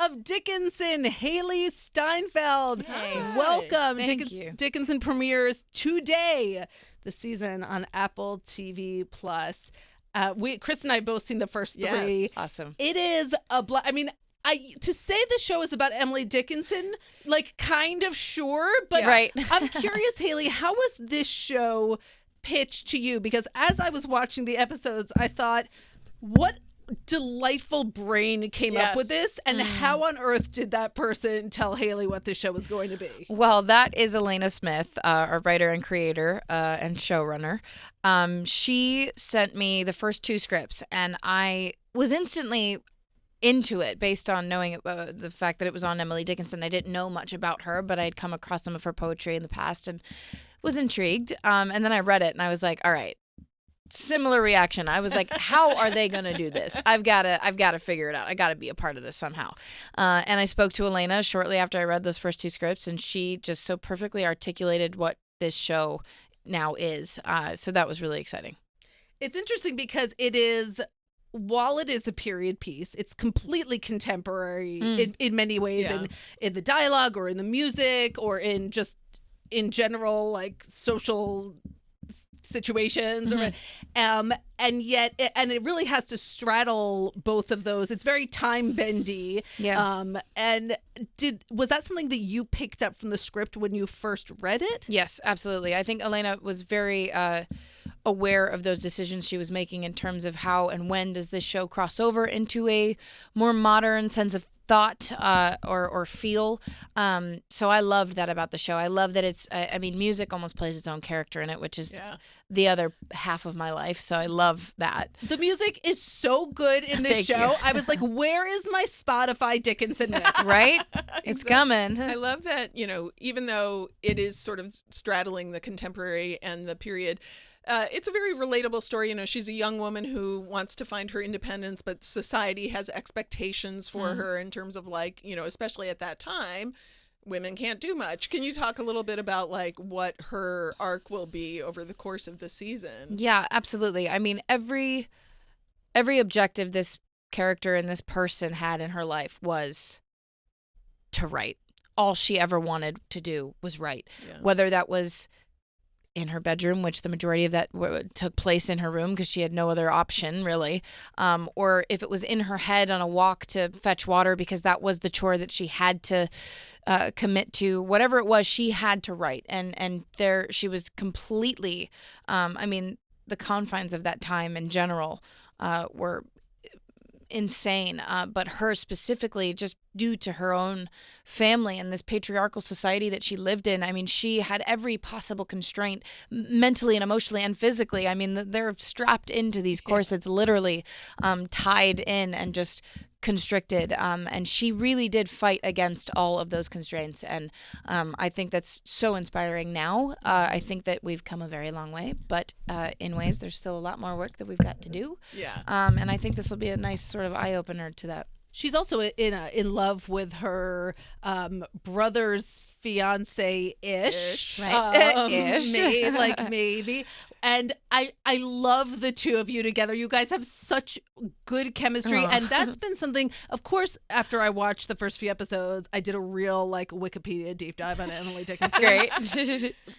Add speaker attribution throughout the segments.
Speaker 1: of Dickinson, Hailee Steinfeld.
Speaker 2: Hey.
Speaker 1: Welcome.
Speaker 2: Thank you.
Speaker 1: Dickinson premieres today, the season on Apple TV+. Chris and I both seen the first three.
Speaker 2: Yes. Awesome.
Speaker 1: It is to say the show is about Emily Dickinson, like kind of sure, but
Speaker 2: Right.
Speaker 1: I'm curious, Hailee, how was this show pitched to you? Because as I was watching the episodes, I thought, what delightful brain came up with this, and how on earth did that person tell Hailee what this show was going to be?
Speaker 2: Well, that is Elena Smith, our writer and creator and showrunner. She sent me the first two scripts, and I was instantly into it based on knowing the fact that it was on Emily Dickinson. I didn't know much about her, but I'd come across some of her poetry in the past and was intrigued. And then I read it, and I was like, all right. Similar reaction. I was like, how are they going to do this? I've got to figure it out. I got to be a part of this somehow. And I spoke to Elena shortly after I read those first two scripts, and she just so perfectly articulated what this show now is. So that was really exciting.
Speaker 1: It's interesting because while it is a period piece, it's completely contemporary in many ways, in the dialogue or in the music or in just in general, like social situations, and yet it really has to straddle both of those. It's very time bendy. And was that something that you picked up from the script when you first read it?
Speaker 2: Yes, absolutely. I think Elena was very aware of those decisions she was making in terms of how and when does this show cross over into a more modern sense of thought or feel. So I loved that about the show. I love that it's, music almost plays its own character in it, which is the other half of my life. So I love that.
Speaker 1: The music is so good in this show. I was like, where is my Spotify Dickinson mix?
Speaker 2: Right? It's coming.
Speaker 3: I love that, even though it is sort of straddling the contemporary and the period, it's a very relatable story. She's a young woman who wants to find her independence, but society has expectations for her in terms of especially at that time, women can't do much. Can you talk a little bit about what her arc will be over the course of the season?
Speaker 2: Yeah, absolutely. I mean, every objective this character and this person had in her life was to write. All she ever wanted to do was write, whether that was in her bedroom, which the majority of that took place in her room because she had no other option really, or if it was in her head on a walk to fetch water because that was the chore that she had to commit to. Whatever it was, she had to write, and there she was completely. The confines of that time in general were insane, but her specifically, just due to her own family and this patriarchal society that she lived in. I mean, she had every possible constraint mentally and emotionally and physically. I mean, they're strapped into these corsets, literally tied in and just constricted. And she really did fight against all of those constraints. And I think that's so inspiring now. I think that we've come a very long way, but in ways there's still a lot more work that we've got to do. And I think this will be a nice sort of eye-opener to that.
Speaker 1: She's also in love with her brother's fiance-ish.
Speaker 2: Right. Ish.
Speaker 1: Maybe. And I love the two of you together. You guys have such good chemistry. And that's been something, of course, after I watched the first few episodes, I did a real Wikipedia deep dive on Emily Dickinson.
Speaker 2: Great.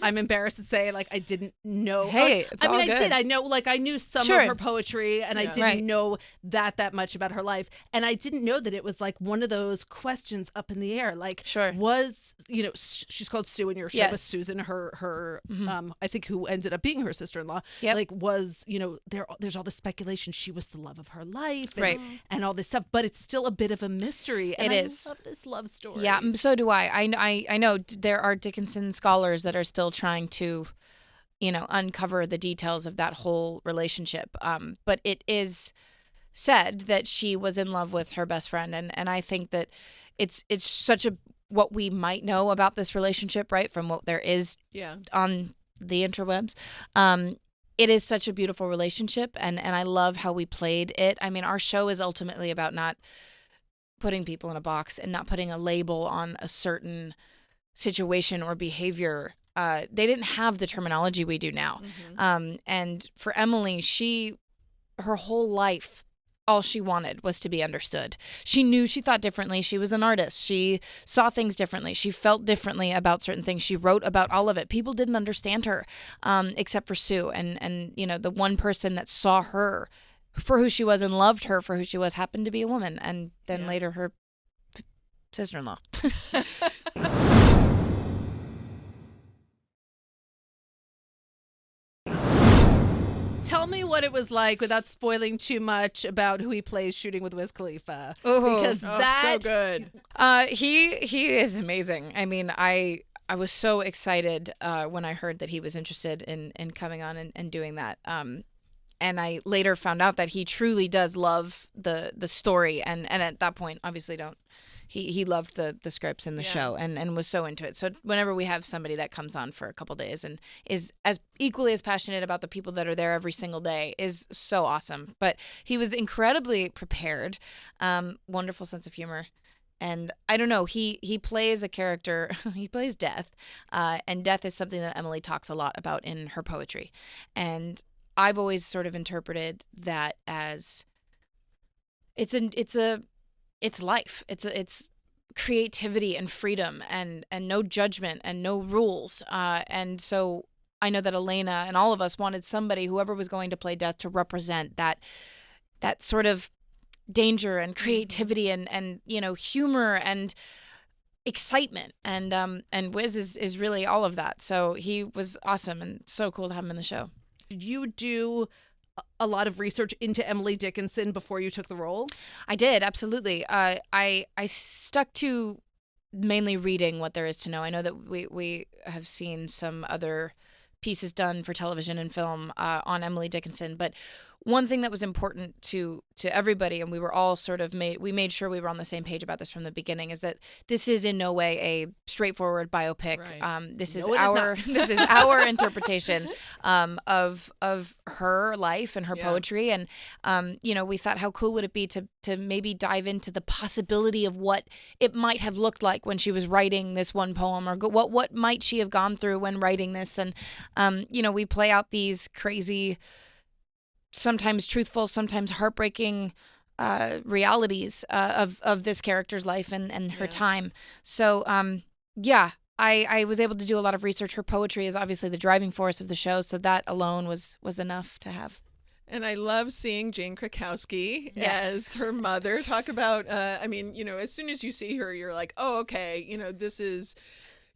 Speaker 1: I'm embarrassed to say, I didn't know.
Speaker 2: Hey, it's all good.
Speaker 1: I did. I know, I knew some of her poetry, and I didn't know that much about her life. And I didn't know that it was one of those questions up in the air. Was, she's called Sue in your show, with Susan, her I think who ended up being her sister-in-law. Was, there's all the speculation she was the love of her life and all this stuff, but it's still a bit of a mystery. And I love this love story.
Speaker 2: Yeah, so do I. I know there are Dickinson scholars that are still trying to, uncover the details of that whole relationship. But it is said that she was in love with her best friend, and I think that it's such what we might know about this relationship, right, from what there is on the interwebs. It is such a beautiful relationship, and I love how we played it. I mean, our show is ultimately about not putting people in a box and not putting a label on a certain situation or behavior. They didn't have the terminology we do now. And for Emily, her whole life all she wanted was to be understood. She thought differently. She was an artist. She saw things differently. She felt differently about certain things. She wrote about all of it. People didn't understand her, except for Sue. And the one person that saw her for who she was and loved her for who she was happened to be a woman. And then later her sister-in-law.
Speaker 1: Tell me what it was like, without spoiling too much, about who he plays shooting with Wiz Khalifa.
Speaker 2: Because
Speaker 1: that
Speaker 3: so good.
Speaker 2: He is amazing. I mean, I was so excited when I heard that he was interested in coming on and doing that. And I later found out that he truly does love the story, and at that point, obviously he loved the scripts and the show and was so into it. So whenever we have somebody that comes on for a couple days and is as equally as passionate about the people that are there every single day is so awesome. But he was incredibly prepared, wonderful sense of humor. And I don't know, he plays a character, he plays death, and death is something that Emily talks a lot about in her poetry. And I've always sort of interpreted that as it's life. It's creativity and freedom and no judgment and no rules. And so I know that Elena and all of us wanted somebody, whoever was going to play death, to represent that sort of danger and creativity and humor and excitement. And Wiz is really all of that. So he was awesome and so cool to have him in the show.
Speaker 1: Did you do a lot of research into Emily Dickinson before you took the role?
Speaker 2: I did, absolutely. I stuck to mainly reading what there is to know. I know that we have seen some other pieces done for television and film on Emily Dickinson, but one thing that was important to everybody, and we were all sort of made sure we were on the same page about this from the beginning, is that this is in no way a straightforward biopic.
Speaker 1: Right.
Speaker 2: This is our interpretation of her life and her poetry, and we thought, how cool would it be to maybe dive into the possibility of what it might have looked like when she was writing this one poem, or what might she have gone through when writing this, and we play out these crazy, sometimes truthful, sometimes heartbreaking realities of this character's life and her time. So, I was able to do a lot of research. Her poetry is obviously the driving force of the show, so that alone was enough to have.
Speaker 3: And I love seeing Jane Krakowski as her mother. Talk about, as soon as you see her, you're like, oh, okay, this is...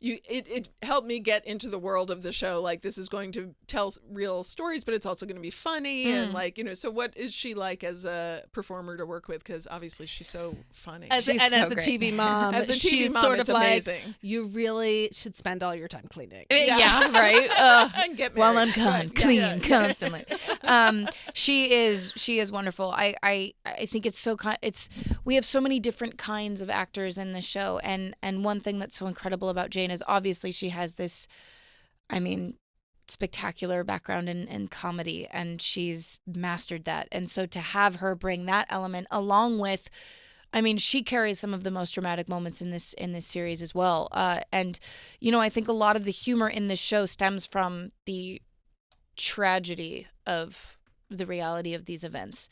Speaker 3: It helped me get into the world of the show. Like, this is going to tell real stories, but it's also going to be funny. And so what is she like as a performer to work with? Because obviously she's so funny.
Speaker 1: As a TV mom, she's sort of
Speaker 3: amazing.
Speaker 1: Like, you really should spend all your time cleaning.
Speaker 2: Yeah, right.
Speaker 3: And get married.
Speaker 2: While I'm gone, clean constantly. She is wonderful. I think it's so we have so many different kinds of actors in the show, and one thing that's so incredible about Jane is obviously she has this, spectacular background in comedy, and she's mastered that. And so to have her bring that element along with, she carries some of the most dramatic moments in this series as well. And I think a lot of the humor in this show stems from the tragedy of the reality of these events.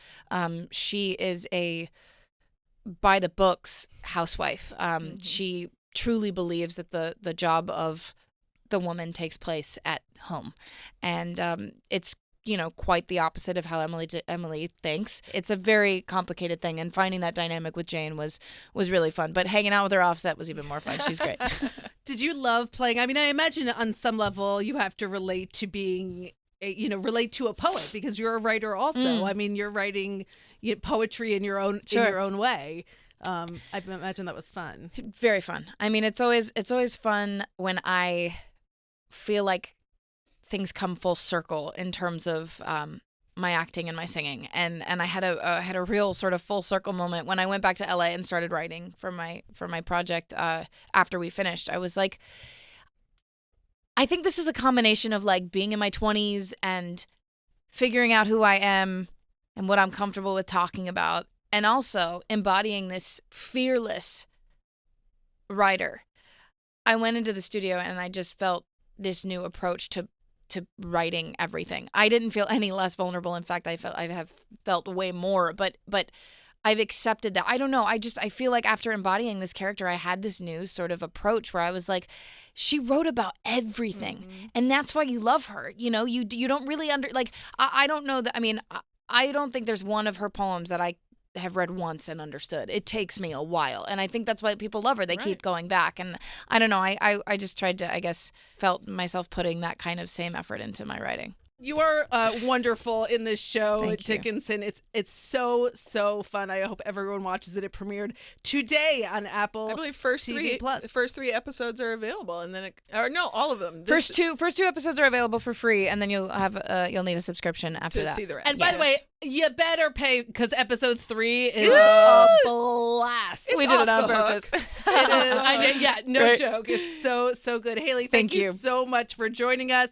Speaker 2: She is a by the books housewife. She truly believes that the job of the woman takes place at home, and it's quite the opposite of how Emily thinks. It's a very complicated thing, and finding that dynamic with Jane was really fun. But hanging out with her offset was even more fun. She's great.
Speaker 1: Did you love playing? I imagine on some level you have to relate to being relate to a poet, because you're a writer also. You're writing poetry in your own way. I imagine that was fun.
Speaker 2: Very fun. It's always fun when I feel like things come full circle in terms of my acting and my singing. And I had a real sort of full circle moment when I went back to LA and started writing for my project after we finished. I was like, I think this is a combination of like being in my 20s and figuring out who I am and what I'm comfortable with talking about, and also embodying this fearless writer. I went into the studio and I just felt this new approach to to writing everything. I didn't feel any less vulnerable. In fact, I have felt way more, but I've accepted that. I don't know. I feel like after embodying this character, I had this new sort of approach where I was like, she wrote about everything. And that's why you love her. You know, you don't really I don't know that. I mean, I don't think there's one of her poems that I have read once and understood. It takes me a while. And I think that's why people love her. They keep going back. And I don't know. I just tried to, I guess, felt myself putting that kind of same effort into my writing.
Speaker 1: You are wonderful in this show,
Speaker 2: Thank you.
Speaker 1: Dickinson. It's so fun. I hope everyone watches it. It premiered today on Apple.
Speaker 3: I believe first three episodes are available, and then all of them.
Speaker 2: First two episodes are available for free, and then you'll need a subscription after that.
Speaker 3: See the rest.
Speaker 1: And by the way, you better pay because episode 3 is a blast.
Speaker 2: We did it on purpose.
Speaker 1: It is. No joke. It's so good. Hailee, thank you so much for joining us.